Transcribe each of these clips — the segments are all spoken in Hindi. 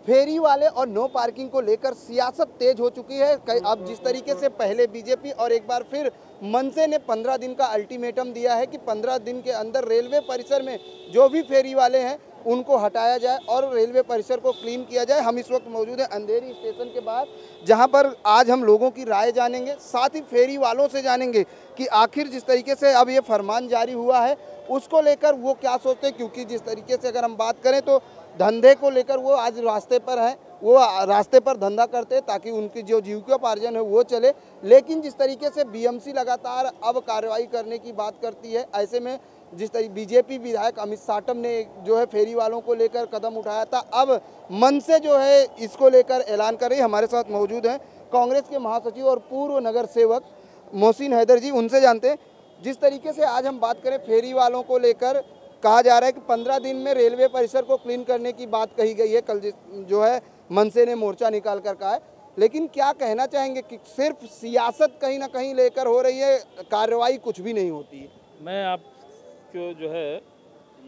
फेरी वाले और नो पार्किंग को लेकर सियासत तेज हो चुकी है। अब जिस तरीके से पहले बीजेपी और एक बार फिर मनसे ने 15 दिन का अल्टीमेटम दिया है कि 15 दिन के अंदर रेलवे परिसर में जो भी फेरी वाले हैं उनको हटाया जाए और रेलवे परिसर को क्लीन किया जाए। हम इस वक्त मौजूद हैं अंधेरी स्टेशन के बाहर, जहां पर आज हम लोगों की राय जानेंगे, साथ ही फेरी वालों से जानेंगे कि आखिर जिस तरीके से अब ये फरमान जारी हुआ है उसको लेकर वो क्या सोचते हैं। क्योंकि जिस तरीके से अगर हम बात करें तो धंधे को लेकर वो आज रास्ते पर हैं, वो रास्ते पर धंधा करते हैं ताकि उनकी जो जीविकोपार्जन है वो चले। लेकिन जिस तरीके से बीएमसी लगातार अब कार्रवाई करने की बात करती है, ऐसे में जिस तरीके बीजेपी विधायक अमित साटम ने जो है फेरी वालों को लेकर कदम उठाया था, अब मनसे जो है इसको लेकर ऐलान कर रही है। हमारे साथ मौजूद हैं कांग्रेस के महासचिव और पूर्व नगर सेवक मोहसिन हैदर जी, उनसे जानते हैं जिस तरीके से आज हम बात करें फेरी वालों को लेकर कहा जा रहा है कि 15 दिन में रेलवे परिसर को क्लीन करने की बात कही गई है। कल जो है मनसे ने मोर्चा निकाल कर कहा है, लेकिन क्या कहना चाहेंगे कि सिर्फ सियासत कहीं ना कहीं लेकर हो रही है, कार्रवाई कुछ भी नहीं होती है? मैं आपको जो है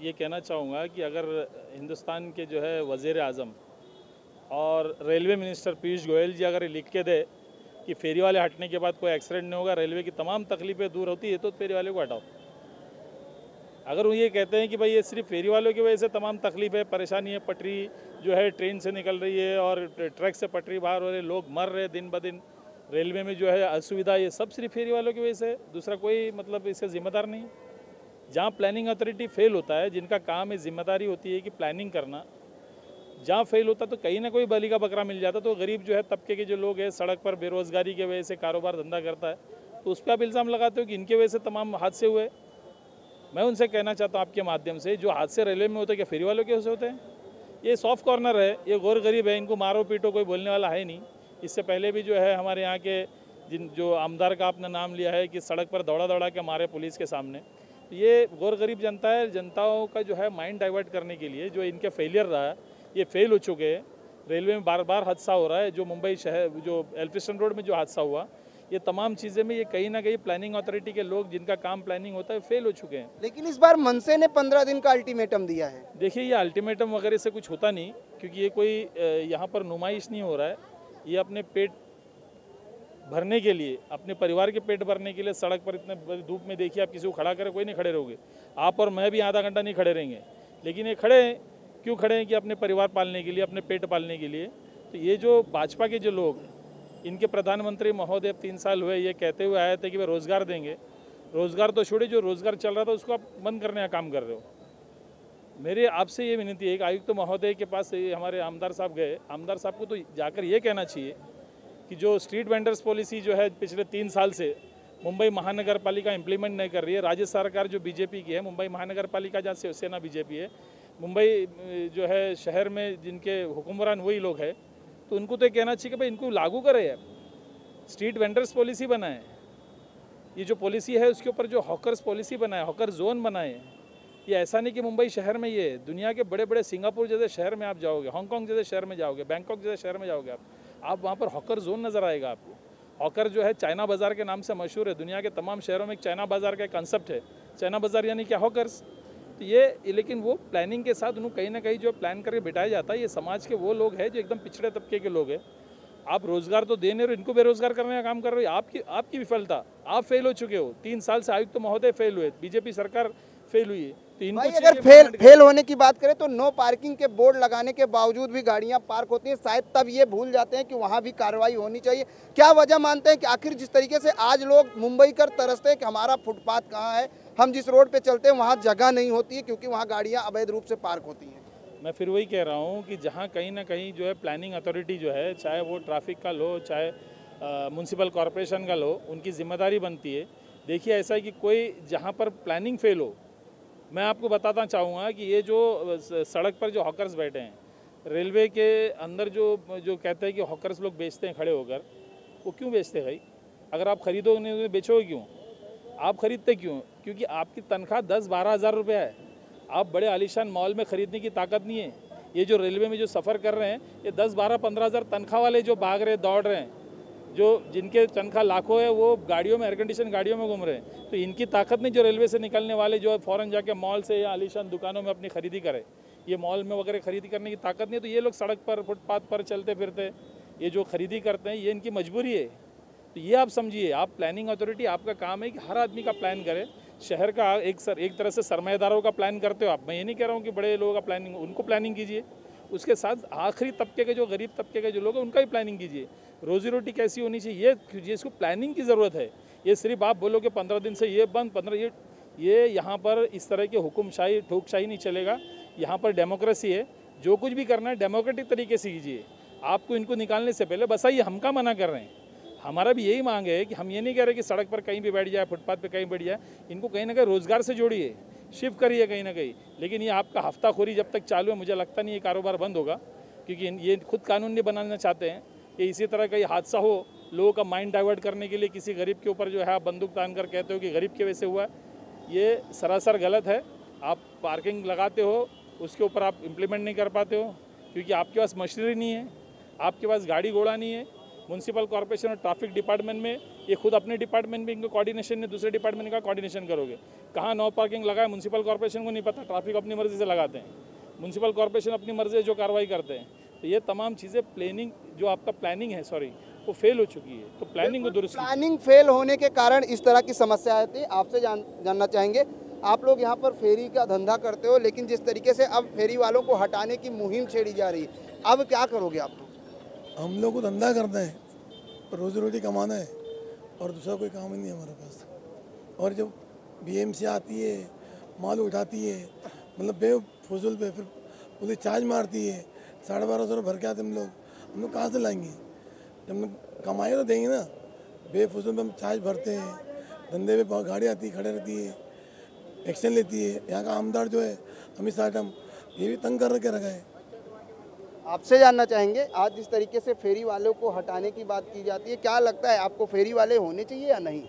ये कहना चाहूँगा कि अगर हिंदुस्तान के जो है वज़ीर आज़म और रेलवे मिनिस्टर पीयूष गोयल जी अगर लिख के दे कि फेरी वाले हटने के बाद कोई एक्सीडेंट नहीं होगा, रेलवे की तमाम तकलीफ़ें दूर होती है, तो फेरी वाले को हटाओ। अगर वो ये कहते हैं कि भाई ये सिर्फ फेरी वालों की वजह से तमाम तकलीफ है, परेशानी है, पटरी जो है ट्रेन से निकल रही है और ट्रक से पटरी बाहर हो रही है, लोग मर रहे दिन ब दिन, रेलवे में जो है असुविधा, ये सब सिर्फ फेरी वालों की वजह से, दूसरा कोई मतलब इसका जिम्मेदार नहीं। जहाँ प्लानिंग अथॉरिटी फेल होता है, जिनका काम है जिम्मेदारी होती है कि प्लानिंग करना, जहाँ फेल होता तो कहीं ना कोई बलि का बकरा मिल जाता। तो गरीब जो है तबके के जो लोग हैं सड़क पर बेरोजगारी की वजह से कारोबार धंधा करता है, तो उस पर आप इल्ज़ाम लगाते हो कि इनके वजह से तमाम हादसे हुए। मैं उनसे कहना चाहता हूँ आपके माध्यम से, जो हादसे रेलवे में होते हैं क्या फेरी वालों के वजह से होते हैं? ये सॉफ्ट कॉर्नर है, ये गौर गरीब है, इनको मारो पीटो कोई बोलने वाला है नहीं। इससे पहले भी जो है हमारे यहाँ के जो आमदार का आपने नाम लिया है कि सड़क पर दौड़ा दौड़ा के मारे पुलिस के सामने, ये गौर गरीब जनता है। जनताओं का जो है माइंड डाइवर्ट करने के लिए जो इनके फेलियर रहा है, ये फेल हो चुके हैं। रेलवे में बार बार हादसा हो रहा है, जो मुंबई शहर जो एल्फिस्टन रोड में जो हादसा हुआ, ये तमाम चीज़ें में ये कहीं ना कहीं प्लानिंग अथॉरिटी के लोग जिनका काम प्लानिंग होता है फेल हो चुके हैं। लेकिन इस बार मनसे ने 15 दिन का अल्टीमेटम दिया है। देखिए ये अल्टीमेटम वगैरह से कुछ होता नहीं, क्योंकि ये कोई यहाँ पर नुमाइश नहीं हो रहा है। ये अपने पेट भरने के लिए, अपने परिवार के पेट भरने के लिए सड़क पर इतने धूप में देखिए, आप किसी को खड़ा करें कोई नहीं खड़े रहोगे, आप और मैं भी आधा घंटा नहीं खड़े रहेंगे। लेकिन ये खड़े हैं, क्यों खड़े हैं? कि अपने परिवार पालने के लिए, अपने पेट पालने के लिए। तो ये जो भाजपा के जो लोग, इनके प्रधानमंत्री महोदय 3 साल हुए ये कहते हुए आए थे कि वे रोज़गार देंगे, रोज़गार तो छोड़े, जो रोज़गार चल रहा था उसको आप बंद करने का काम कर रहे हो। मेरे आपसे ये विनती है कि आयुक्त महोदय के पास हमारे आमदार साहब गए, आमदार साहब को तो जाकर ये कहना चाहिए कि जो स्ट्रीट वेंडर्स पॉलिसी जो है पिछले 3 साल से मुंबई महानगर पालिका इम्प्लीमेंट नहीं कर रही है। राज्य सरकार जो बीजेपी की है, मुंबई महानगर पालिका जहाँ शिवसेना बीजेपी है, मुंबई जो है शहर में जिनके हुक्मरान वही लोग हैं, तो उनको तो कहना चाहिए कि भाई इनको लागू करें यार, स्ट्रीट वेंडर्स पॉलिसी बनाएं। ये जो पॉलिसी है उसके ऊपर जो हॉकर्स पॉलिसी बनाए, हॉकर जोन बनाए। ये ऐसा नहीं कि मुंबई शहर में, ये दुनिया के बड़े बड़े सिंगापुर जैसे शहर में आप जाओगे, हांगकांग जैसे शहर में जाओगे, बैंकॉक जैसे शहर में जाओगे, आप वहाँ पर हॉकर जोन नज़र आएगा आपको। हॉकर जो है चाइना बाज़ार के नाम से मशहूर है, दुनिया के तमाम शहरों में एक चाइना बाज़ार का कंसेप्ट है। चाइना बाज़ार यानी क्या? हॉकर्स। तो ये लेकिन वो प्लानिंग के साथ उन्हें कहीं ना कहीं जो प्लान करके बिठाया जाता है, ये समाज के वो लोग हैं जो एकदम पिछड़े तबके के लोग हैं। आप रोज़गार तो दे नहीं रहे, इनको बेरोजगार करने का काम कर रहे हो। आपकी विफलता, आप फेल हो चुके हो। 3 साल से आयुक्त महोदय फेल हुए, बीजेपी सरकार फेल हुई है। तो इनको अगर फेल होने की बात करें तो नो पार्किंग के बोर्ड लगाने के बावजूद भी गाड़ियां पार्क होती हैं, शायद तब ये भूल जाते हैं कि वहां भी कार्रवाई होनी चाहिए। क्या वजह मानते हैं कि आखिर जिस तरीके से आज लोग मुंबई कर तरसते हैं कि हमारा फुटपाथ कहाँ है, हम जिस रोड पे चलते हैं वहाँ जगह नहीं होती है क्योंकि वहाँ गाड़ियाँ अवैध रूप से पार्क होती हैं? मैं फिर वही कह रहा हूँ कि जहाँ कहीं ना कहीं जो है प्लानिंग अथॉरिटी जो है, चाहे वो ट्रैफिक का लो, चाहे म्यूनसिपल कॉरपोरेशन का लो, उनकी जिम्मेदारी बनती है। देखिए ऐसा है कि कोई जहाँ पर प्लानिंग फेल हो, मैं आपको बताना चाहूँगा कि ये जो सड़क पर जो हॉकर्स बैठे हैं, रेलवे के अंदर जो कहते हैं कि हॉकर्स लोग बेचते हैं खड़े होकर, वो क्यों बेचते हैं भाई? अगर आप खरीदोगे नहीं तो बेचोगे क्यों? आप खरीदते क्यों? क्योंकि आपकी तनख्वाह 10-12 हज़ार रुपये है। आप बड़े आलीशान मॉल में ख़रीदने की ताकत नहीं है। ये जो रेलवे में जो सफ़र कर रहे हैं, ये 10-12-15 हज़ार तनख्वाह वाले जो भाग रहे दौड़ रहे हैं, जो जिनके तनख्वाह लाखों है, वो गाड़ियों में, एयर कंडीशन गाड़ियों में घूम रहे हैं। तो इनकी ताकत नहीं जो रेलवे से निकलने वाले जो फ़ौरन जाके मॉल से या आलीशान दुकानों में अपनी खरीदी करें। ये मॉल में वगैरह खरीदी करने की ताकत नहीं है, तो ये लोग सड़क पर फुटपाथ पर चलते फिरते ये जो खरीदी करते हैं ये इनकी मजबूरी है। तो ये आप समझिए, आप प्लानिंग अथॉरिटी, आपका काम है कि हर आदमी का प्लान करे। शहर का एक तरह से सरमाएदारों का प्लान करते हो आप। मैं ये नहीं कह रहा हूँ कि बड़े लोगों का प्लानिंग, उनको प्लानिंग कीजिए, उसके साथ आखिरी तबके के जो गरीब तबके के जो लोग हैं उनका भी प्लानिंग कीजिए। रोजी रोटी कैसी होनी चाहिए ये इसको प्लानिंग की ज़रूरत है। ये सिर्फ आप बोलो कि 15 दिन से ये बंद 15 ये यहाँ पर इस तरह की हुकुमशाही ठोकशाही नहीं चलेगा। यहाँ पर डेमोक्रेसी है, जो कुछ भी करना है डेमोक्रेटिक तरीके से कीजिए। आपको इनको निकालने से पहले बस आइए, हम का मना कर रहे हैं, हमारा भी यही मांग है कि हम ये नहीं कह रहे कि सड़क पर कहीं भी बैठ जाए, फुटपाथ पे कहीं बैठ जाए। इनको कहीं ना कहीं रोज़गार से जोड़िए, शिफ्ट करिए कहीं ना कहीं। लेकिन ये आपका हफ्ताखोरी जब तक चालू है, मुझे लगता नहीं ये कारोबार बंद होगा, क्योंकि ये खुद कानून नहीं बनाना चाहते हैं कि इसी तरह का ये हादसा हो, लोगों का माइंड डाइवर्ट करने के लिए किसी गरीब के ऊपर जो है आप बंदूक तान कर कहते हो कि गरीब की वजह से हुआ। ये सरासर गलत है। आप पार्किंग लगाते हो, उसके ऊपर आप इम्प्लीमेंट नहीं कर पाते हो क्योंकि आपके पास मशीनरी नहीं है, आपके पास गाड़ी घोड़ा नहीं है। म्यूनसिपल कॉर्पोरेशन और ट्रैफिक डिपार्टमेंट में ये खुद अपने डिपार्टमेंट में इनको कोऑर्डिनेशन नहीं, दूसरे डिपार्टमेंट का कोऑर्डिनेशन करोगे। कहाँ नो पार्किंग लगाए म्यूनसिपल कॉर्पोरेशन को नहीं पता, ट्रैफिक अपनी मर्जी से लगाते हैं, म्यूनसिपल कॉर्पोरेशन अपनी मर्जी से जो कार्रवाई करते हैं। तो ये तमाम चीज़ें प्लानिंग जो आपका प्लानिंग है वो फेल हो चुकी है। तो प्लानिंग को दुरुस्त, प्लानिंग फेल होने के कारण इस तरह की समस्या आती है। आपसे जानना चाहेंगे, आप लोग यहाँ पर फेरी का धंधा करते हो, लेकिन जिस तरीके से अब फेरी वालों को हटाने की मुहिम छेड़ी जा रही है, अब क्या करोगे आप लोग? हम लोग को धंधा करना है, रोजी रोटी कमाना है और दूसरा कोई काम ही नहीं है हमारे पास। और जब बीएमसी आती है, माल उठाती है, मतलब बेफजूल पे, फिर पुलिस चार्ज मारती है, 1250 भर के आते हम लोग कहाँ से लाएंगे? जब हम कमाए तो देंगे ना। बेफजूल में हम चार्ज भरते हैं, धंधे पे गाड़ी आती है, खड़े रहती है, एक्शन लेती है। यहाँ का आमदार जो है अमित साटम, ये भी तंग कर रखा है। आपसे जानना चाहेंगे, आज जिस तरीके से फेरी वालों को हटाने की बात की जाती है, क्या लगता है आपको फेरी वाले होने चाहिए या नहीं?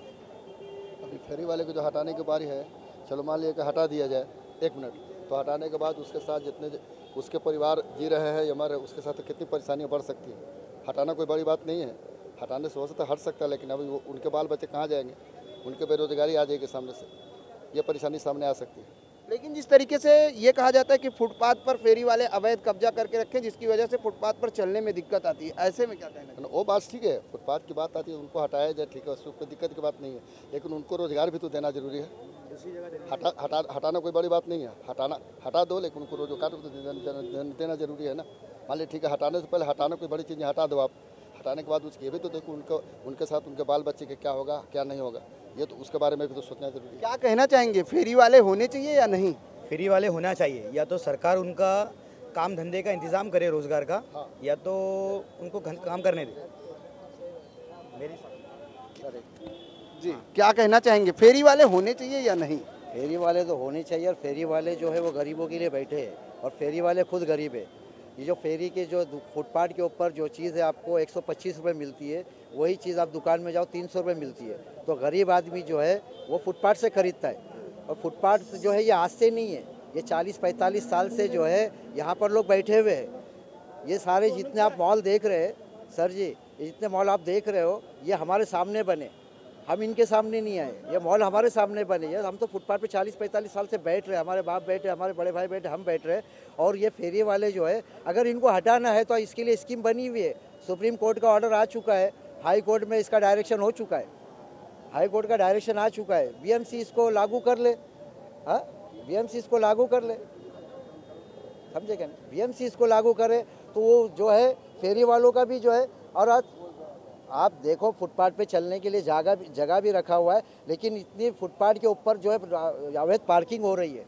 अभी फेरी वाले को जो हटाने की बारी है, चलो मान लिया कि हटा दिया जाए 1 मिनट, तो हटाने के बाद उसके साथ जितने उसके परिवार जी रहे हैं या मर रहे हैं, उसके साथ कितनी परेशानियाँ बढ़ सकती हैं। हटाना कोई बड़ी बात नहीं है, हटाने से हो सकता है हट सकता है, लेकिन अभी उनके बाल बच्चे कहाँ जाएंगे? उनके बेरोजगारी आ जाएगी सामने से, ये परेशानी सामने आ सकती है। लेकिन जिस तरीके से ये कहा जाता है कि फुटपाथ पर फेरी वाले अवैध कब्जा करके रखें, जिसकी वजह से फुटपाथ पर चलने में दिक्कत आती है, ऐसे में क्या कहना है? वो बात ठीक है, फुटपाथ की बात आती है, उनको हटाया जाए, ठीक है, उसमें कोई दिक्कत की बात नहीं है, लेकिन उनको रोजगार भी तो देना जरूरी है। हटाना कोई बड़ी बात नहीं है, हटा दो, लेकिन उनको रोजगार तो देना जरूरी है ना। मान लीजिए ठीक है, हटाने से पहले हटाना कोई बड़ी चीज़ हटा दो आप, हटाने के बाद उसके ये भी तो देखो उनके साथ उनके बाल बच्चे के क्या होगा क्या नहीं होगा, ये तो उसके बारे में भी तो सोचना जरूरी है। क्या कहना चाहेंगे, फेरी वाले होने चाहिए या नहीं? फ्री वाले होना चाहिए, या तो सरकार उनका काम धंधे का इंतज़ाम करे रोज़गार का, या तो उनको काम करने दे। जी, क्या कहना चाहेंगे, फेरी वाले होने चाहिए या नहीं? फेरी वाले तो होने चाहिए, और फेरी वाले जो है वो गरीबों के लिए बैठे हैं, और फेरी वाले खुद गरीब है। ये जो फेरी के जो फुटपाथ के ऊपर जो चीज़ है आपको 125 रुपये मिलती है, वही चीज़ आप दुकान में जाओ 300 रुपये मिलती है। तो गरीब आदमी जो है वो फुटपाथ से खरीदता है। और फुटपाथ जो है ये आज से नहीं है, ये 40-45 साल से जो है यहाँ पर लोग बैठे हुए हैं। ये सारे जितने आप मॉल देख रहे हैं सर जी, ये जितने मॉल आप देख रहे हो, ये हमारे सामने बने, हम इनके सामने नहीं आए। ये मॉल हमारे सामने बने हैं, हम तो फुटपाथ पे 40-45 साल से बैठ रहे हैं, हमारे बाप बैठे, हमारे बड़े भाई बैठे, हम बैठ रहे हैं। और ये फेरी वाले जो है, अगर इनको हटाना है तो इसके लिए स्कीम बनी हुई है, सुप्रीम कोर्ट का ऑर्डर आ चुका है, हाई कोर्ट में इसका डायरेक्शन हो चुका है, हाई कोर्ट का डायरेक्शन आ चुका है। बीएमसी इसको लागू कर ले, हाँ, बीएमसी इसको लागू कर ले, समझे क्या? बीएमसी इसको लागू करे तो वो जो है फेरी वालों का भी जो है। और आज आप देखो फुटपाथ पे चलने के लिए जगह भी रखा हुआ है, लेकिन इतनी फुटपाथ के ऊपर जो है अवैध पार्किंग हो रही है,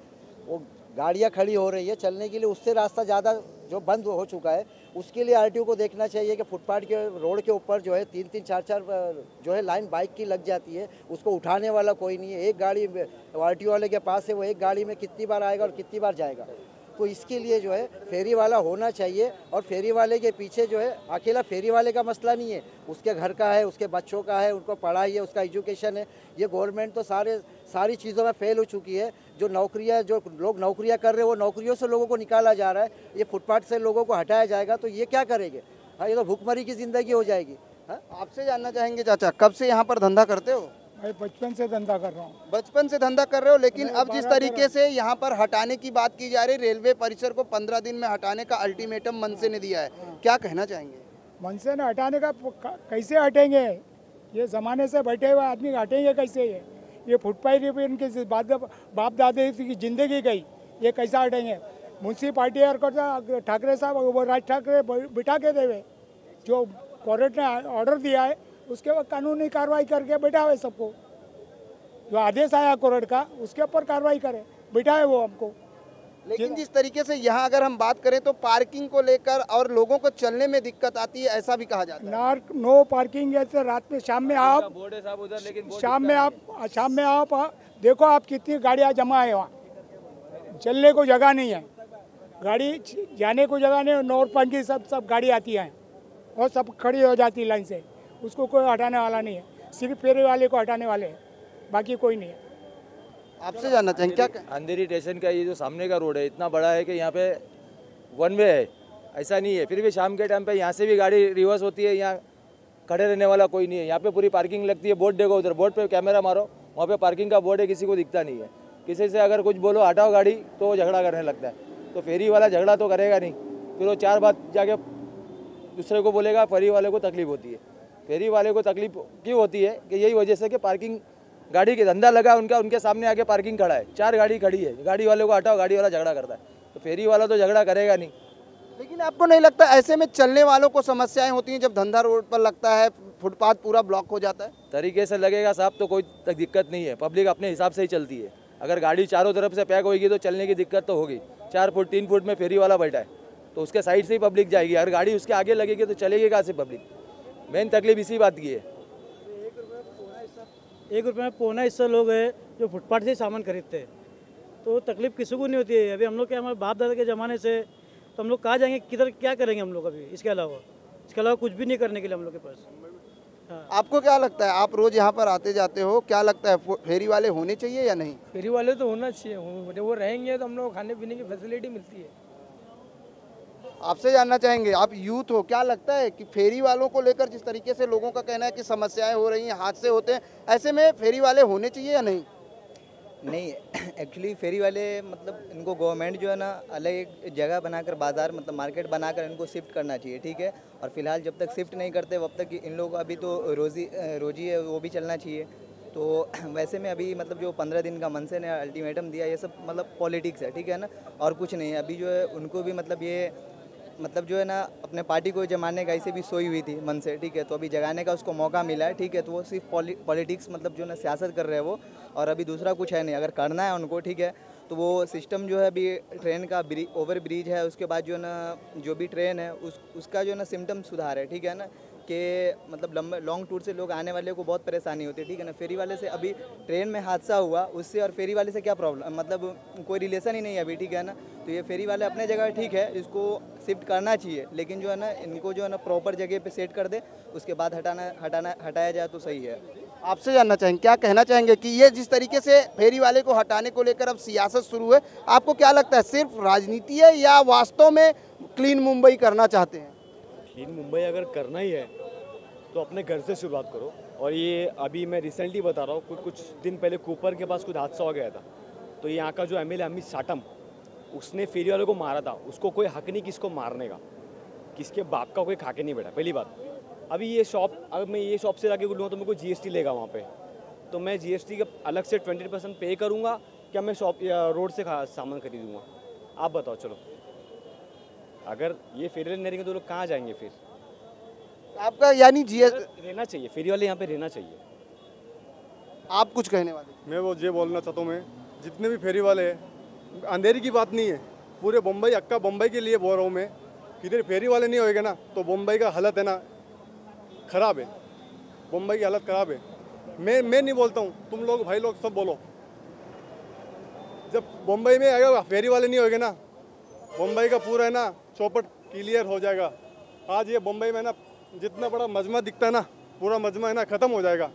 वो गाड़ियाँ खड़ी हो रही है चलने के लिए, उससे रास्ता ज़्यादा जो बंद हो चुका है। उसके लिए आरटीओ को देखना चाहिए कि फुटपाथ के रोड के ऊपर जो है 3-3, 4-4 जो है लाइन बाइक की लग जाती है, उसको उठाने वाला कोई नहीं है। एक गाड़ी आरटीओ वाले के पास है, वो एक गाड़ी में कितनी बार आएगा और कितनी बार जाएगा। तो इसके लिए जो है फेरी वाला होना चाहिए। और फेरी वाले के पीछे जो है अकेला फेरी वाले का मसला नहीं है, उसके घर का है, उसके बच्चों का है, उनको पढ़ाई है, उसका एजुकेशन है। ये गवर्नमेंट तो सारी चीज़ों में फेल हो चुकी है। जो नौकरियां, जो लोग नौकरियां कर रहे हैं, वो नौकरियों से लोगों को निकाला जा रहा है। ये फुटपाथ से लोगों को हटाया जाएगा तो ये क्या करेंगे? हाँ, ये तो भूखमरी की ज़िंदगी हो जाएगी। हाँ, आपसे जानना चाहेंगे चाचा, कब से यहाँ पर धंधा करते हो? भाई बचपन से धंधा कर रहा हूँ। बचपन से धंधा कर रहे हो, लेकिन अब जिस तरीके से यहाँ पर हटाने की बात की जा रही, रेलवे परिसर को 15 दिन में हटाने का अल्टीमेटम मनसे ने दिया है, क्या कहना चाहेंगे? मनसे ने हटाने का कैसे हटेंगे? ये ज़माने से बैठे हुए आदमी हटेंगे कैसे? ये फुटपाथ पे इनके बाप दादे की जिंदगी गई, ये कैसा हटेंगे? म्यूनसिपाल्टी और ठाकरे साहब वो राज ठाकरे बिठा के देवे, जो कोर्ट ने ऑर्डर दिया है उसके बाद कानूनी कार्रवाई करके बिठावे सबको। जो आदेश आया कोर्ट का उसके ऊपर कार्रवाई करे, बिठाए वो हमको। लेकिन जिस तरीके से यहाँ अगर हम बात करें तो पार्किंग को लेकर और लोगों को चलने में दिक्कत आती है, ऐसा भी कहा जाता है। नो पार्किंग है, रात में शाम में आप शाम में आप देखो आप कितनी गाड़ियाँ जमा है, वहाँ चलने को जगह नहीं है, गाड़ी जाने को जगह नहीं, नौरपंखी सब गाड़ी आती हैं और सब खड़ी हो जाती लाइन से, उसको कोई हटाने वाला नहीं है, सिर्फ फेरी वाले को हटाने वाले हैं, बाकी कोई नहीं है। आपसे जानना चाहेंगे क्या? अंधेरी स्टेशन का ये जो सामने का रोड है इतना बड़ा है कि यहाँ पे वन वे है, ऐसा नहीं है, फिर भी शाम के टाइम पे यहाँ से भी गाड़ी रिवर्स होती है, यहाँ खड़े रहने वाला कोई नहीं है, यहाँ पे पूरी पार्किंग लगती है। बोर्ड देखो उधर, बोर्ड पे कैमरा मारो, वहाँ पे पार्किंग का बोर्ड है, किसी को दिखता नहीं है। किसी से अगर कुछ बोलो हटाओ गाड़ी तो वो झगड़ा करने लगता है, तो फेरी वाला झगड़ा तो करेगा नहीं, फिर वो 4 बात जाके दूसरे को बोलेगा, फेरी वाले को तकलीफ होती है। फेरी वाले को तकलीफ क्यों होती है कि यही वजह से कि पार्किंग गाड़ी के धंधा लगा उनका, उनके सामने आके पार्किंग खड़ा है, 4 गाड़ी खड़ी है, गाड़ी वाले को हटाओ, गाड़ी वाला झगड़ा करता है, तो फेरी वाला तो झगड़ा करेगा नहीं। लेकिन आपको नहीं लगता ऐसे में चलने वालों को समस्याएं होती हैं जब धंधा रोड पर लगता है, फुटपाथ पूरा ब्लॉक हो जाता है? तरीके से लगेगा साहब तो कोई दिक्कत नहीं है, पब्लिक अपने हिसाब से ही चलती है। अगर गाड़ी चारों तरफ से पैक होगी तो चलने की दिक्कत तो होगी। 4 फुट 3 फुट में फेरी वाला बैठा है तो उसके साइड से ही पब्लिक जाएगी, अगर गाड़ी उसके आगे लगेगी तो चलेगी कहाँ से पब्लिक? मेन तकलीफ इसी बात की है। 1 रुपये में पौना हिस्सा लोग हैं जो फुटपाथ से सामान खरीदते हैं, तो तकलीफ किसी को नहीं होती है। अभी हम लोग क्या, हमारे बाप दादा के ज़माने से, तो हम लोग कहाँ जाएंगे, किधर क्या करेंगे हम लोग अभी? इसके अलावा कुछ भी नहीं करने के लिए हम लोग के पास। हाँ। आपको क्या लगता है, आप रोज यहाँ पर आते जाते हो, क्या लगता है फेरी वाले होने चाहिए या नहीं? फेरी वाले तो होना चाहिए, वो रहेंगे तो हम लोग खाने पीने की फैसिलिटी मिलती है। आपसे जानना चाहेंगे, आप यूथ हो, क्या लगता है कि फेरी वालों को लेकर जिस तरीके से लोगों का कहना है कि समस्याएं हो रही हैं, हादसे होते हैं, ऐसे में फेरी वाले होने चाहिए या नहीं? नहीं, एक्चुअली फेरी वाले मतलब इनको गवर्नमेंट जो है ना अलग एक जगह बनाकर, बाज़ार मतलब मार्केट बनाकर इनको शिफ्ट करना चाहिए, ठीक है। और फिलहाल जब तक शिफ्ट नहीं करते तब तक इन लोगों का अभी तो रोजी है वो भी चलना चाहिए। तो वैसे में अभी मतलब जो 15 दिन का मनसे ने अल्टीमेटम दिया, ये सब मतलब पॉलिटिक्स है, ठीक है ना, और कुछ नहीं है। अभी जो है उनको भी मतलब ये मतलब जो है ना अपने पार्टी को जमाने का ऐसे भी सोई हुई थी मन से, ठीक है, तो अभी जगाने का उसको मौका मिला है, ठीक है। तो वो सिर्फ पॉलिटिक्स मतलब जो है ना सियासत कर रहे हैं वो, और अभी दूसरा कुछ है नहीं। अगर करना है उनको, ठीक है, तो वो सिस्टम जो है अभी ट्रेन का ओवर ब्रिज है, उसके बाद जो है ना जो भी ट्रेन है उसका जो है ना सिम्टम सुधार है, ठीक है ना, कि मतलब लॉन्ग टूर से लोग आने वाले को बहुत परेशानी होती है, ठीक है ना। फेरी वाले से अभी ट्रेन में हादसा हुआ, उससे और फेरी वाले से क्या प्रॉब्लम, मतलब कोई रिलेशन ही नहीं है अभी, ठीक है ना। तो ये फेरी वाले अपने जगह ठीक है, इसको शिफ्ट करना चाहिए, लेकिन जो है ना इनको जो है ना प्रॉपर जगह पे सेट कर दे, उसके बाद हटाया जाए तो सही है। आपसे जानना चाहेंगे, क्या कहना चाहेंगे कि ये जिस तरीके से फेरी वाले को हटाने को लेकर अब सियासत शुरू है, आपको क्या लगता है सिर्फ राजनीति है या वास्तव में क्लीन मुंबई करना चाहते हैं? क्लीन मुंबई अगर करना ही है तो अपने घर से शुरुआत करो। और ये अभी मैं रिसेंटली बता रहा हूँ, कुछ दिन पहले कूपर के पास कुछ हादसा हो गया था, तो यहाँ का जो MLA अमित साटम, उसने फेरी वाले को मारा था। उसको कोई हक नहीं किसको मारने का, किसके बाप का कोई खाके नहीं बैठा, पहली बात। अभी ये शॉप, अगर मैं ये शॉप से जाके लूँगा तो मेरे को GST लेगा वहाँ पे, तो मैं GST का अलग से 20% पे करूँगा, क्या मैं शॉप या रोड से सामान खरीदूँगा? आप बताओ। चलो, अगर ये फेरी वाले नहीं रहेंगे तो लोग कहाँ जाएंगे फिर? आपका यानी रहना चाहिए, फेरी वाले यहाँ पे रहना चाहिए। आप कुछ कहने वाले? मैं वो ये बोलना चाहता हूँ, मैं जितने भी फेरी वाले हैं, अंधेरी की बात नहीं है, पूरे बम्बई, अक्का बम्बई के लिए बोल रहा हूँ मैं, किधर फेरी वाले नहीं होएगा ना तो बम्बई का हालत है ना ख़राब है, बम्बई की हालत ख़राब है। मैं नहीं बोलता हूँ, तुम लोग भाई लोग सब बोलो। जब बम्बई में आएगा फेरी वाले नहीं होएगा ना, बम्बई का पूरा है ना चौपट क्लियर हो जाएगा। आज ये बम्बई में ना जितना बड़ा मजमा दिखता है ना, पूरा मजमा है ना ख़त्म हो जाएगा।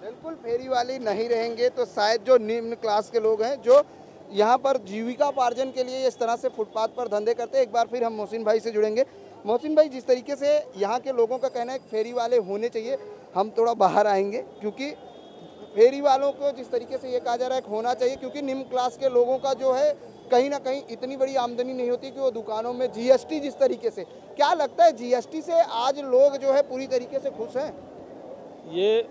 बिल्कुल, फेरी वाले नहीं रहेंगे तो शायद जो निम्न क्लास के लोग हैं जो यहाँ पर जीविकापार्जन के लिए इस तरह से फुटपाथ पर धंधे करते हैं। एक बार फिर हम मोहसिन भाई से जुड़ेंगे। मोहसिन भाई, जिस तरीके से यहाँ के लोगों का कहना है कि फेरी वाले होने चाहिए, हम थोड़ा बाहर आएंगे क्योंकि फेरी वालों को जिस तरीके से ये कहा जा रहा है होना चाहिए, क्योंकि निम्न क्लास के लोगों का जो है कहीं ना कहीं इतनी बड़ी आमदनी नहीं होती कि वो दुकानों में जीएसटी जिस तरीके से, क्या लगता है जीएसटी से आज लोग जो है पूरी तरीके से खुश हैं? ये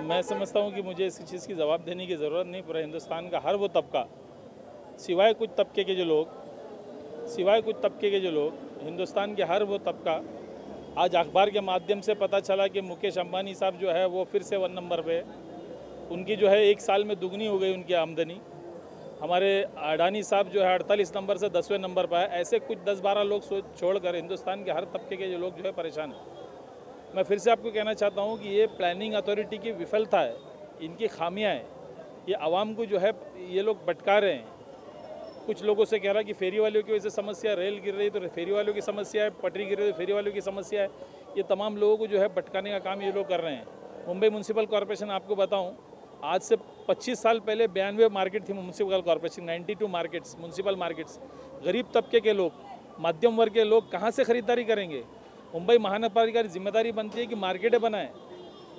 मैं समझता हूँ कि मुझे इस चीज़ की जवाब देने की ज़रूरत नहीं। पूरा हिंदुस्तान का हर वो तबका सिवाय कुछ तबके के जो लोग हिंदुस्तान के हर वो तबका, आज अखबार के माध्यम से पता चला कि मुकेश अंबानी साहब जो है वो फिर से 1 नंबर पे, उनकी जो है 1 साल में दुगनी हो गई उनकी आमदनी। हमारे अडानी साहब जो है 48 नंबर से 10वें नंबर पर है। ऐसे कुछ 10-12 लोग छोड़कर हिंदुस्तान के हर तबके के जो लोग जो है परेशान हैं। मैं फिर से आपको कहना चाहता हूँ कि ये प्लानिंग अथॉरिटी की विफलता है, इनकी खामियाँ हैं। ये आवाम को जो है ये लोग भटका रहे हैं। कुछ लोगों से कह रहा है कि फेरी वालों की वजह से समस्या, रेल गिर रही तो फेरी वालों की समस्या है, पटरी गिर रही तो फेरी वालों की समस्या है। ये तमाम लोगों को जो है भटकाने का काम ये लोग कर रहे हैं। मुंबई म्यूनसिपल कॉरपोरेशन, आपको बताऊं, आज से 25 साल पहले 92 मार्केट थी municipal corporation, 92 markets, municipal markets. गरीब तबके के लोग, मध्यम वर्ग के लोग कहाँ से खरीदारी करेंगे? मुंबई महानगरपालिका की जिम्मेदारी बनती है कि मार्केटें बनाएं।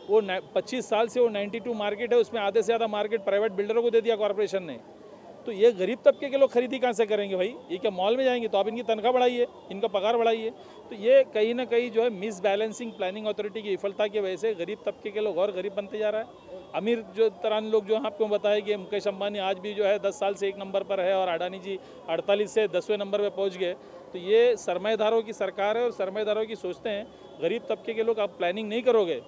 वो 25 साल से वो 92 मार्केट है, उसमें आधे से ज़्यादा मार्केट प्राइवेट बिल्डरों को दे दिया कॉरपोरेशन ने। तो ये गरीब तबके के लोग खरीदी कहाँ से करेंगे भाई? ये क्या मॉल में जाएंगे? तो आप इनकी तनख्वाह बढ़ाइए, इनका पगार बढ़ाइए। तो ये कहीं ना कहीं जो है मिस बैलेंसिंग प्लानिंग अथॉरिटी की विफलता की वजह से गरीब तबके के लोग और गरीब बनते जा रहा है। अमीर जो तरान लोग जो आपको बताया कि मुकेश अंबानी आज भी जो है 10 साल से 1 नंबर पर है और अडानी जी 48 से 10वें नंबर पर पहुँच गए। तो ये सरमाएदारों की सरकार है और सरमाएदारों की सोचते हैं। गरीब तबके के लोग आप प्लानिंग नहीं करोगे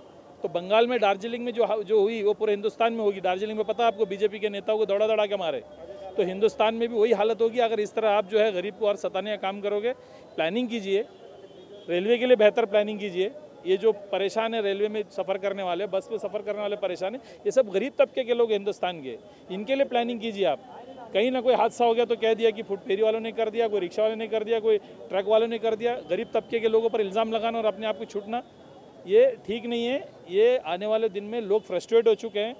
तो बंगाल में दार्जिलिंग में जो हुई वो पूरे हिंदुस्तान में होगी। दार्जिलिंग में पता आपको बीजेपी के नेताओं को दौड़ा के मारे, तो हिंदुस्तान में भी वही हालत होगी अगर इस तरह आप जो है गरीब को और सताने का काम करोगे। प्लानिंग कीजिए, रेलवे के लिए बेहतर प्लानिंग कीजिए। ये जो परेशान है रेलवे में सफ़र करने वाले, बस में सफ़र करने वाले परेशान है, ये सब गरीब तबके के लोग हिंदुस्तान के, इनके लिए प्लानिंग कीजिए आप। कहीं ना कोई हादसा हो गया तो कह दिया कि फुट फेरी वालों ने कर दिया, कोई रिक्शा वालों ने कर दिया, कोई ट्रक वालों ने कर दिया। गरीब तबके के लोगों पर इल्ज़ाम लगाना और अपने आप को छूटना, ये ठीक नहीं है। ये आने वाले दिन में लोग फ्रस्ट्रेट हो चुके हैं।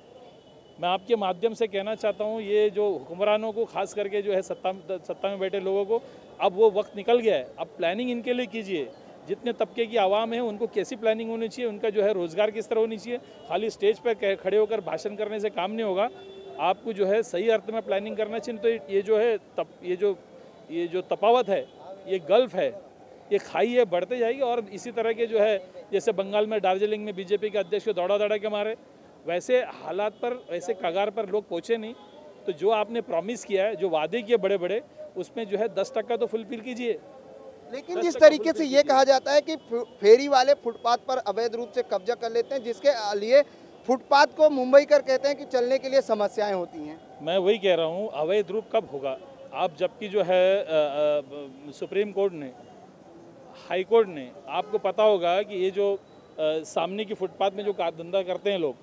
मैं आपके माध्यम से कहना चाहता हूँ, ये जो हुक्मरानों को, खास करके जो है सत्ता में बैठे लोगों को, अब वो वक्त निकल गया है। अब प्लानिंग इनके लिए कीजिए। जितने तबके की आवाम है उनको कैसी प्लानिंग होनी चाहिए, उनका जो है रोज़गार किस तरह होनी चाहिए। खाली स्टेज पर खड़े होकर भाषण करने से काम नहीं होगा, आपको जो है सही अर्थ में प्लानिंग करना चाहिए। तो ये जो है ये जो तफावत है, ये गल्फ है, ये खाई है, बढ़ते जाएगी। और इसी तरह के जो है जैसे बंगाल में दार्जिलिंग में बीजेपी के अध्यक्ष को दौड़ा के मारे, वैसे हालात पर, वैसे कगार पर लोग पहुँचे नहीं। तो जो आपने प्रॉमिस किया है, जो वादे किए बड़े बड़े, उसमें जो है 10% तो फुलफिल कीजिए। लेकिन जिस तरीके से ये कहा जाता है कि फेरी वाले फुटपाथ पर अवैध रूप से कब्जा कर लेते हैं, जिसके लिए फुटपाथ को मुंबई कर कहते हैं कि चलने के लिए समस्याएं होती हैं। मैं वही कह रहा हूँ, अवैध रूप कब होगा? आप जबकि जो है सुप्रीम कोर्ट ने, हाई कोर्ट ने, आपको पता होगा कि ये जो सामने की फुटपाथ में जो धंधा करते हैं लोग,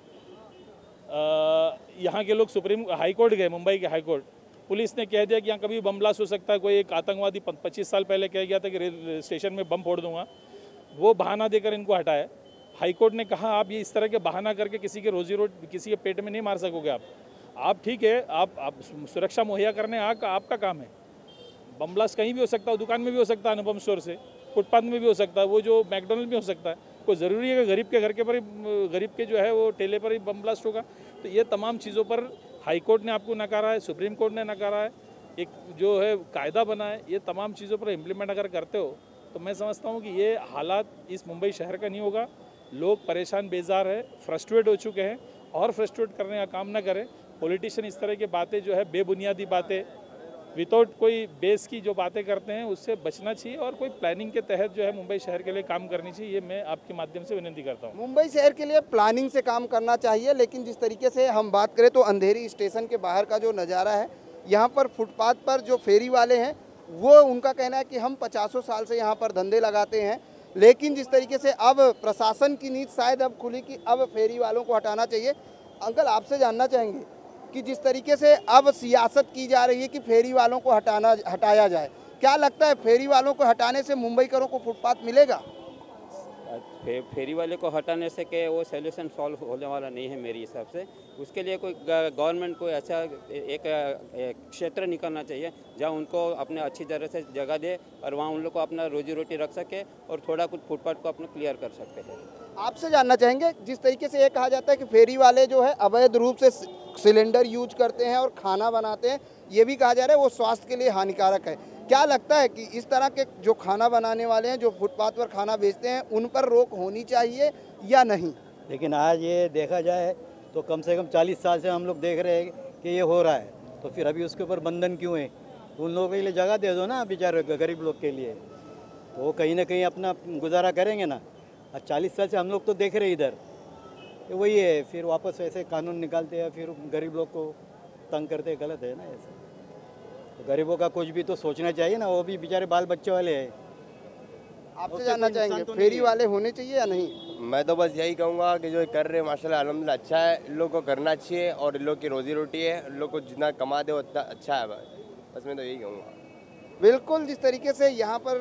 यहाँ के लोग सुप्रीम हाई कोर्ट गए, मुंबई के हाई कोर्ट, पुलिस ने कह दिया कि यहाँ कभी बम ब्लास्ट हो सकता है। कोई एक आतंकवादी 25 साल पहले कह गया था कि रेल स्टेशन में बम फोड़ दूंगा, वो बहाना देकर इनको हटाया। हाई कोर्ट ने कहा आप ये इस तरह के बहाना करके किसी के रोजी रोटी, किसी के पेट में नहीं मार सकोगे आप ठीक है, आप सुरक्षा मुहैया करने आपका काम है। बम ब्लास्ट कहीं भी हो सकता है, दुकान में भी हो सकता है, अनुपम स्टोर से, फुटपाथ में भी हो सकता है, वो जो मैकडोनल्ड में हो सकता है। कोई ज़रूरी है कि गरीब के घर के पर ही, गरीब के जो है वो ठेले पर ही बम ब्लास्ट होगा? तो ये तमाम चीज़ों पर हाई कोर्ट ने आपको नकारा है, सुप्रीम कोर्ट ने नकारा है, एक जो है कायदा बना है। ये तमाम चीज़ों पर इम्प्लीमेंट अगर करते हो तो मैं समझता हूँ कि ये हालात इस मुंबई शहर का नहीं होगा। लोग परेशान बेजार है, फ्रस्ट्रेट हो चुके हैं, और फ्रस्ट्रेट करने का काम ना करें। पॉलिटिशियन इस तरह की बातें जो है, बेबुनियादी बातें, विदाउट कोई बेस की जो बातें करते हैं, उससे बचना चाहिए और कोई प्लानिंग के तहत जो है मुंबई शहर के लिए काम करनी चाहिए। ये मैं आपके माध्यम से विनती करता हूँ। मुंबई शहर के लिए प्लानिंग से काम करना चाहिए। लेकिन जिस तरीके से हम बात करें तो अंधेरी स्टेशन के बाहर का जो नज़ारा है, यहाँ पर फुटपाथ पर जो फेरी वाले हैं, वो उनका कहना है कि हम 50 साल से यहाँ पर धंधे लगाते हैं। लेकिन जिस तरीके से अब प्रशासन की नीति शायद अब खुली कि अब फेरी वालों को हटाना चाहिए। अंकल, आपसे जानना चाहेंगे कि जिस तरीके से अब सियासत की जा रही है कि फेरी वालों को हटाया जाए, क्या लगता है फेरी वालों को हटाने से मुंबईकरों को फुटपाथ मिलेगा? फेरी वाले को हटाने से के वो सोल्यूशन सॉल्व होने वाला नहीं है मेरे हिसाब से। उसके लिए कोई गवर्नमेंट कोई अच्छा एक क्षेत्र निकालना चाहिए जहाँ उनको अपने अच्छी तरह से जगह दे और वहाँ उन लोग को अपना रोजी रोटी रख सके और थोड़ा कुछ फुटपाथ को अपना क्लियर कर सकते हैं। आपसे जानना चाहेंगे, जिस तरीके से ये कहा जाता है कि फेरी वाले जो है अवैध रूप से सिलेंडर यूज करते हैं और खाना बनाते हैं, ये भी कहा जा रहा है वो स्वास्थ्य के लिए हानिकारक है। क्या लगता है कि इस तरह के जो खाना बनाने वाले हैं, जो फुटपाथ पर खाना बेचते हैं, उन पर रोक होनी चाहिए या नहीं? लेकिन आज ये देखा जाए तो कम से कम 40 साल से हम लोग देख रहे हैं कि ये हो रहा है, तो फिर अभी उसके ऊपर बंधन क्यों है? तो उन लोगों के लिए जगह दे दो ना, बेचारे गरीब लोग के लिए, तो वो कहीं ना कहीं अपना गुजारा करेंगे ना। और 40 साल से हम लोग तो देख रहे इधर, तो वही है, फिर वापस ऐसे कानून निकालते हैं, फिर गरीब लोग को तंग करते, गलत है ना ऐसे। तो गरीबों का कुछ भी तो सोचना चाहिए ना, वो भी बेचारे बाल बच्चे वाले हैं। आपसे जानना चाहेंगे, फेरी वाले होने चाहिए या नहीं? मैं तो बस यही कहूँगा कि जो कर रहे हैं माशाल्लाह अल्हम्दुलिल्लाह अच्छा है, इन लोग को करना चाहिए और इन लोग की रोजी रोटी है, इन लोग को जितना कमा दे उतना अच्छा है। बस मैं तो यही कहूँगा। बिल्कुल, जिस तरीके से यहाँ पर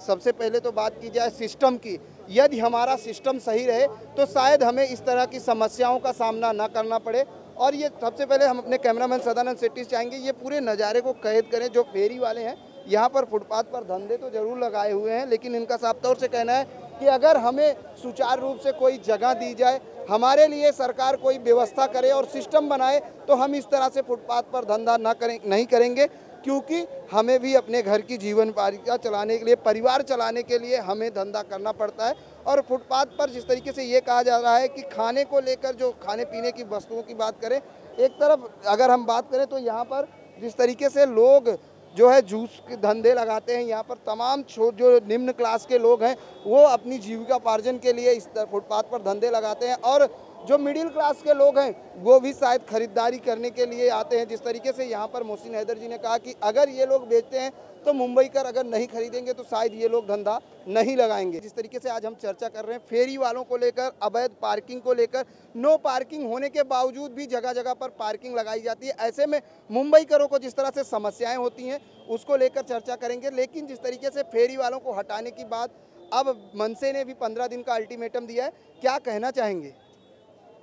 सबसे पहले तो बात की जाए सिस्टम की, यदि हमारा सिस्टम सही रहे तो शायद हमें इस तरह की समस्याओं का सामना ना करना पड़े। और ये सबसे पहले हम अपने कैमरामैन सदानंद सेट्टी से चाहेंगे ये पूरे नज़ारे को कैद करें। जो फेरी वाले हैं यहाँ पर फुटपाथ पर धंधे तो ज़रूर लगाए हुए हैं, लेकिन इनका साफ तौर से कहना है कि अगर हमें सुचारू रूप से कोई जगह दी जाए, हमारे लिए सरकार कोई व्यवस्था करे और सिस्टम बनाए, तो हम इस तरह से फुटपाथ पर धंधा नहीं करेंगे, क्योंकि हमें भी अपने घर की जीवन पारिका चलाने के लिए, परिवार चलाने के लिए हमें धंधा करना पड़ता है। और फुटपाथ पर जिस तरीके से ये कहा जा रहा है कि खाने को लेकर जो खाने पीने की वस्तुओं की बात करें, एक तरफ अगर हम बात करें तो यहाँ पर जिस तरीके से लोग जो है जूस के धंधे लगाते हैं, यहाँ पर तमाम जो निम्न क्लास के लोग हैं वो अपनी जीविकापार्जन के लिए इस फुटपाथ पर धंधे लगाते हैं, और जो मिडिल क्लास के लोग हैं वो भी शायद खरीदारी करने के लिए आते हैं। जिस तरीके से यहाँ पर मोहसिन हैदर जी ने कहा कि अगर ये लोग बेचते हैं तो मुंबई कर अगर नहीं खरीदेंगे तो शायद ये लोग धंधा नहीं लगाएंगे। जिस तरीके से आज हम चर्चा कर रहे हैं फेरी वालों को लेकर, अवैध पार्किंग को लेकर, नो पार्किंग होने के बावजूद भी जगह जगह पर पार्किंग लगाई जाती है। ऐसे में मुंबईकरों को जिस तरह से समस्याएं होती हैं उसको लेकर चर्चा करेंगे। लेकिन जिस तरीके से फेरी वालों को हटाने की बात अब मनसे ने भी 15 दिन का अल्टीमेटम दिया है, क्या कहना चाहेंगे?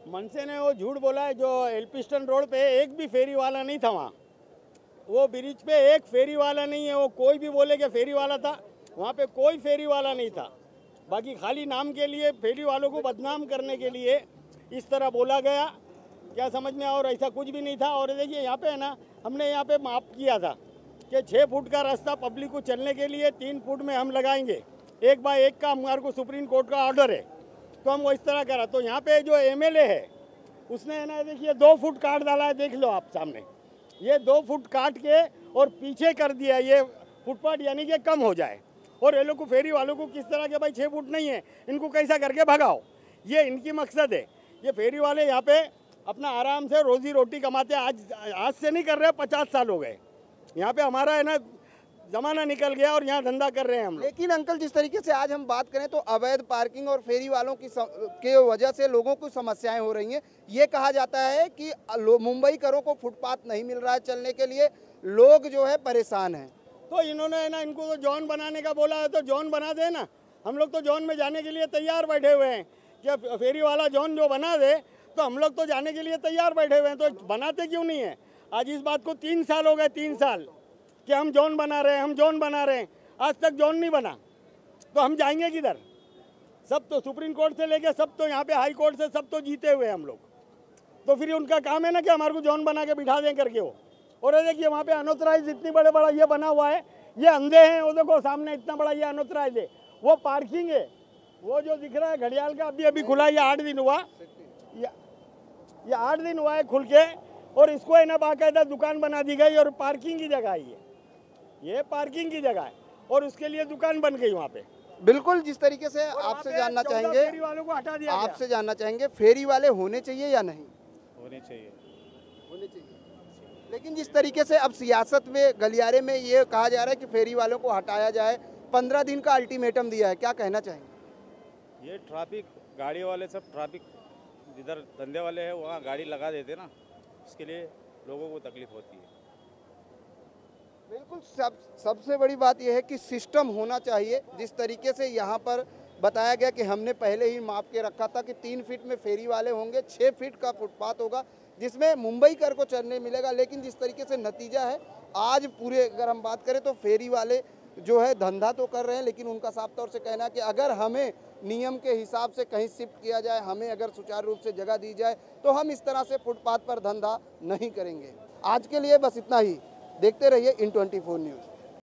मनसे ने वो झूठ बोला है, जो एल्फिंस्टन रोड पे एक भी फेरी वाला नहीं था, वहाँ वो ब्रिज पे एक फेरी वाला नहीं है। वो कोई भी बोले कि फेरी वाला था, वहाँ पे कोई फेरी वाला नहीं था। बाकी खाली नाम के लिए फेरी वालों को बदनाम करने के लिए इस तरह बोला गया, क्या समझ में? और ऐसा कुछ भी नहीं था। और देखिए यहाँ पे है ना, हमने यहाँ पे माप किया था कि 6 फुट का रास्ता पब्लिक को चलने के लिए 3 फुट में हम लगाएंगे, 1 बाय 1 का हमारे को सुप्रीम कोर्ट का ऑर्डर है, तो हम वो इस तरह करा। तो यहाँ पे जो एमएलए है उसने है ना, देखिए 2 फुट काट डाला है, देख लो आप सामने, ये 2 फुट काट के और पीछे कर दिया ये फुटपाथ, यानी कि कम हो जाए। और ये लोग को फेरी वालों को किस तरह के भाई 6 फुट नहीं है, इनको कैसा करके भगाओ, ये इनकी मकसद है। ये फेरी वाले यहाँ पे अपना आराम से रोजी रोटी कमाते हैं, आज से नहीं कर रहे, 50 साल हो गए। यहाँ पे हमारा है ना जमाना निकल गया और यहाँ धंधा कर रहे हैं हम लोग। लेकिन अंकल, जिस तरीके से आज हम बात करें तो अवैध पार्किंग और फेरी वालों की के वजह से लोगों को समस्याएं हो रही हैं। ये कहा जाता है कि मुंबईकरों को फुटपाथ नहीं मिल रहा है चलने के लिए, लोग जो है परेशान हैं। तो इन्होंने है ना, इनको तो जोन बनाने का बोला है, तो जोन बना दे ना। हम लोग तो जोन में जाने के लिए तैयार बैठे हुए हैं कि फेरी वाला जोन जो बना दे तो हम लोग तो जाने के लिए तैयार बैठे हुए हैं। तो बनाते क्यों नहीं है? आज इस बात को 3 साल हो गए, 3 साल कि हम जोन बना रहे हैं, हम जोन बना रहे हैं, आज तक जोन नहीं बना। तो हम जाएंगे किधर? सब तो सुप्रीम कोर्ट से लेके सब तो यहाँ पे हाई कोर्ट से सब तो जीते हुए हम लोग। तो फिर उनका काम है ना कि हमारे को जोन बना के बिठा दें करके वो। और देखिए वहाँ पे अनऑथराइज इतनी बड़ा ये बना हुआ है, ये अंधे हैं, वो देखो सामने इतना बड़ा ये अनऑथराइज है, वो पार्किंग है। वो जो दिख रहा है घड़ियाल का, अभी खुला, ये 8 दिन हुआ, ये 8 दिन हुआ है खुल के, और इसको है ना बाकायदा दुकान बना दी गई और पार्किंग की जगह है ये पार्किंग की जगह है और उसके लिए दुकान बन गई वहाँ पे। बिल्कुल, जिस तरीके से आपसे जानना चाहेंगे, फेरी वालों को हटा दिया आपसे जानना चाहेंगे फेरी वाले होने चाहिए या नहीं? होने चाहिए, होने चाहिए। लेकिन जिस तरीके से अब सियासत में, गलियारे में ये कहा जा रहा है कि फेरी वालों को हटाया जाए, 15 दिन का अल्टीमेटम दिया है, क्या कहना चाहेंगे? ये ट्रैफिक गाड़ी वाले सब ट्रैफिक जिधर धंधे वाले हैं वहाँ गाड़ी लगा देते ना, इसके लिए लोगों को तकलीफ होती है। बिल्कुल, सबसे बड़ी बात यह है कि सिस्टम होना चाहिए। जिस तरीके से यहाँ पर बताया गया कि हमने पहले ही माप के रखा था कि 3 फीट में फेरी वाले होंगे, 6 फीट का फुटपाथ होगा जिसमें मुंबईकर को चढ़ने मिलेगा। लेकिन जिस तरीके से नतीजा है आज पूरे, अगर हम बात करें तो फेरी वाले जो है धंधा तो कर रहे हैं, लेकिन उनका साफ तौर से कहना है कि अगर हमें नियम के हिसाब से कहीं शिफ्ट किया जाए, हमें अगर सुचारू रूप से जगह दी जाए तो हम इस तरह से फुटपाथ पर धंधा नहीं करेंगे। आज के लिए बस इतना ही। देखते रहिए इन 24 न्यूज़।